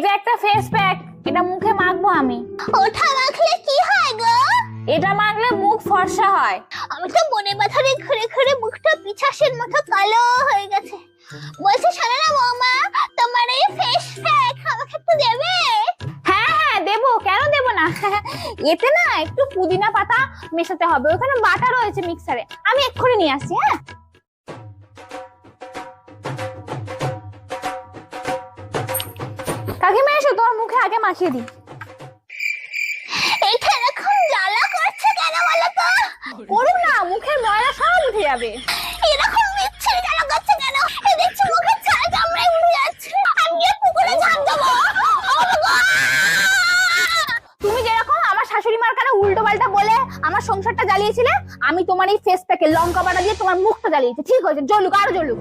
এটা একটা face pack, এটা মুখে মাখবো আমি। ওটা মাখলে কি হয় গো? এটা মাখলে মুখ ফর্সা হয়। আমি তো মনে মাথারে ঘুরে ঘুরে মুখটা পিছাসের মতো কালো হয়ে গেছে। বলছি শোনো না বৌমা, তোমার এই ফেস প্যাক আমাকে একটু দেবে? হ্যাঁ হ্যাঁ দেবো, কেন দেবো না। এতে না একটু পুদিনা পাতা মেশাতে হবে, ওখানে বাটা রয়েছে মিক্সারে, আমি এক্ষুনি নিয়ে আসছি। হ্যাঁ কাকিমা এসো, তোমার মুখে আগে মাখিয়ে দিই। এটা এরকম জ্বালা করছে কেন বলো তো? করুন না, মুখের ময়লা সব উঠে যাবে। এরকম মিচ্ছে জ্বালা করছে কেন? এ দেখছি মুখের ছাল চামড়ায় উঠে যাচ্ছে। আমি গিয়ে পুকুরে ঝাঁপ দেবো। তুমি যেরকম আমার শাশুড়ি মার কানে উল্টো পাল্টা বলে আমার সংসারটা জ্বালিয়েছিলে, আমি তোমার এই ফেস প্যাকে লঙ্কা বাটা দিয়ে তোমার মুখটা জ্বালিয়েছি। ঠিক হয়েছে, জ্বলুক আরো জ্বলুক।